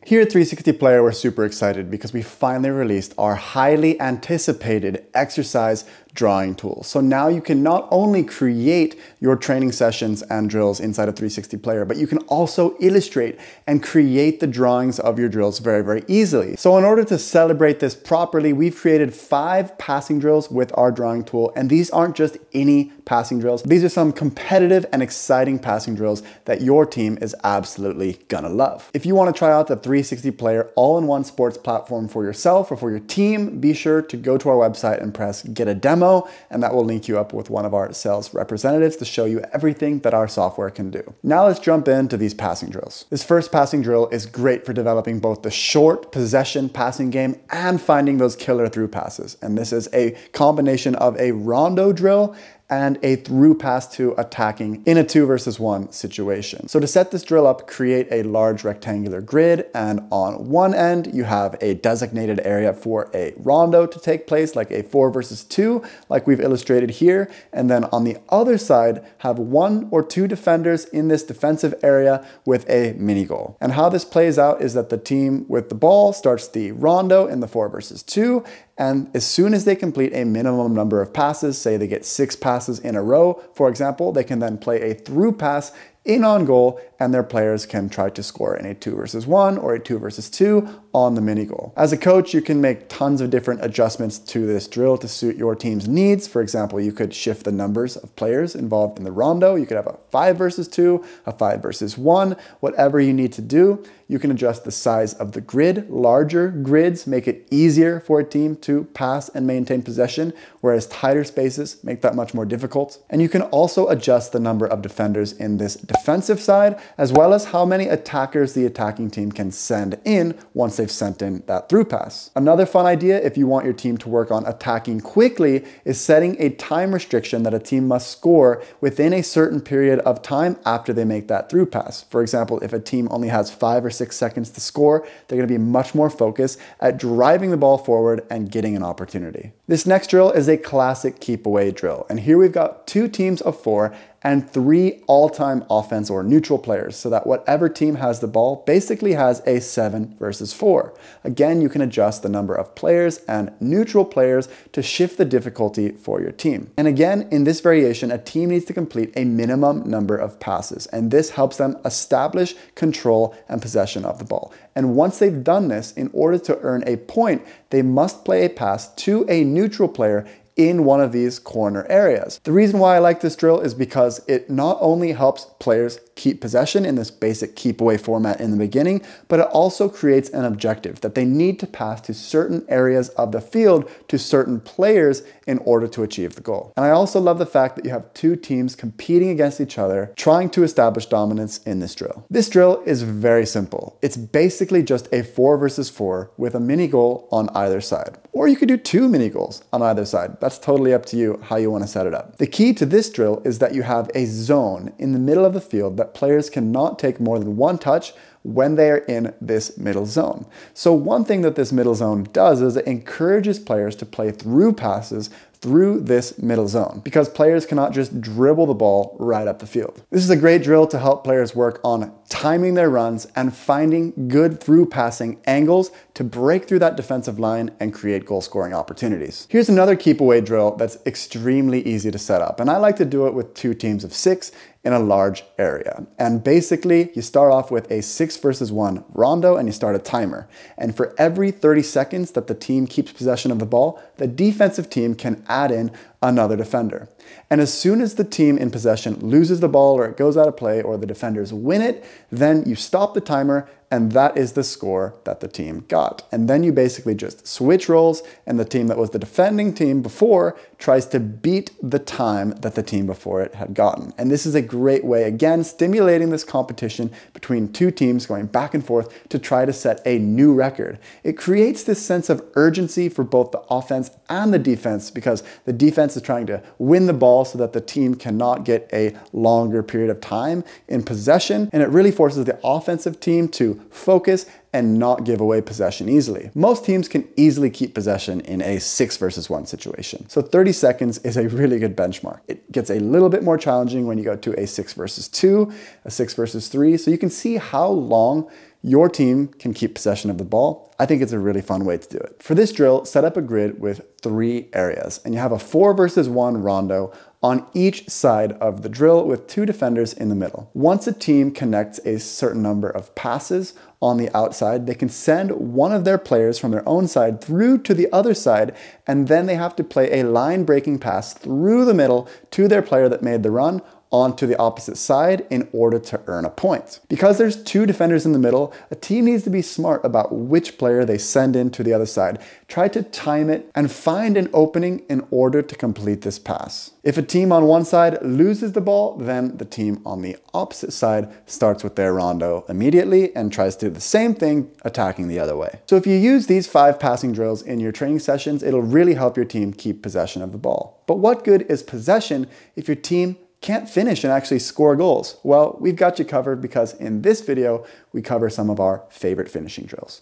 Here at 360 Player, we're super excited because we finally released our highly anticipated exercise drawing tool. So now you can not only create your training sessions and drills inside of 360 Player, but you can also illustrate and create the drawings of your drills very, very easily. So in order to celebrate this properly, we've created 5 passing drills with our drawing tool. And these aren't just any passing drills. These are some competitive and exciting passing drills that your team is absolutely gonna love. If you want to try out the 360 Player all-in-one sports platform for yourself or for your team, be sure to go to our website and press Get a Demo, and that will link you up with one of our sales representatives to show you everything that our software can do. Now let's jump into these passing drills. This first passing drill is great for developing both the short possession passing game and finding those killer through passes. And this is a combination of a rondo drill and a through pass to attacking in a 2 versus 1 situation. So to set this drill up, create a large rectangular grid, and on one end you have a designated area for a rondo to take place, like a 4 versus 2, like we've illustrated here, and then on the other side have 1 or 2 defenders in this defensive area with a mini goal. And how this plays out is that the team with the ball starts the rondo in the 4 versus 2, and as soon as they complete a minimum number of passes, say they get 6 passes in a row, for example, they can then play a through pass in on goal, and their players can try to score in a 2 versus 1 or a 2 versus 2 on the mini goal. As a coach, you can make tons of different adjustments to this drill to suit your team's needs. For example, you could shift the numbers of players involved in the rondo. You could have a 5 versus 2, a 5 versus 1, whatever you need to do. You can adjust the size of the grid. Larger grids make it easier for a team to pass and maintain possession, whereas tighter spaces make that much more difficult. And you can also adjust the number of defenders in this defensive side, as well as how many attackers the attacking team can send in once they've sent in that through pass. Another fun idea, if you want your team to work on attacking quickly, is setting a time restriction that a team must score within a certain period of time after they make that through pass. For example, if a team only has 5 or 6 seconds to score, they're going to be much more focused at driving the ball forward and getting an opportunity. This next drill is a classic keep away drill. And here we've got 2 teams of 4 and 3 all-time offense or neutral players, so that whatever team has the ball basically has a 7 versus 4. Again, you can adjust the number of players and neutral players to shift the difficulty for your team. And again, in this variation, a team needs to complete a minimum number of passes, and this helps them establish control and possession of the ball. And once they've done this, in order to earn a point, they must play a pass to a neutral player in one of these corner areas. The reason why I like this drill is because it not only helps players keep possession in this basic keep away format in the beginning, but it also creates an objective that they need to pass to certain areas of the field to certain players in order to achieve the goal. And I also love the fact that you have 2 teams competing against each other, trying to establish dominance in this drill. This drill is very simple. It's basically just a 4 versus 4 with a mini goal on either side. Or you could do 2 mini goals on either side. That's totally up to you how you want to set it up. The key to this drill is that you have a zone in the middle of the field that players cannot take more than 1 touch when they are in this middle zone. So one thing that this middle zone does is it encourages players to play through passes through this middle zone, because players cannot just dribble the ball right up the field. This is a great drill to help players work on timing their runs and finding good through passing angles to break through that defensive line and create goal scoring opportunities. Here's another keep away drill that's extremely easy to set up, and I like to do it with 2 teams of 6 in a large area. And basically, you start off with a 6 versus 1 rondo and you start a timer. And for every 30 seconds that the team keeps possession of the ball, the defensive team can add in another defender. And as soon as the team in possession loses the ball or it goes out of play or the defenders win it, then you stop the timer and that is the score that the team got. And then you basically just switch roles and the team that was the defending team before tries to beat the time that the team before it had gotten. And this is a great way, again, stimulating this competition between 2 teams going back and forth to try to set a new record. It creates this sense of urgency for both the offense and the defense, because the defense is trying to win the ball so that the team cannot get a longer period of time in possession, and it really forces the offensive team to focus and not give away possession easily. Most teams can easily keep possession in a 6 versus 1 situation. So 30 seconds is a really good benchmark. It gets a little bit more challenging when you go to a 6 versus 2, a 6 versus 3. So you can see how long your team can keep possession of the ball. I think it's a really fun way to do it. For this drill, set up a grid with 3 areas, and you have a 4 versus 1 rondo on each side of the drill with 2 defenders in the middle. Once a team connects a certain number of passes on the outside, they can send one of their players from their own side through to the other side, and then they have to play a line-breaking pass through the middle to their player that made the run onto the opposite side in order to earn a point. Because there's 2 defenders in the middle, a team needs to be smart about which player they send in to the other side. Try to time it and find an opening in order to complete this pass. If a team on one side loses the ball, then the team on the opposite side starts with their rondo immediately and tries to do the same thing, attacking the other way. So if you use these 5 passing drills in your training sessions, it'll really help your team keep possession of the ball. But what good is possession if your team can't finish and actually score goals? Well, we've got you covered because in this video, we cover some of our favorite finishing drills.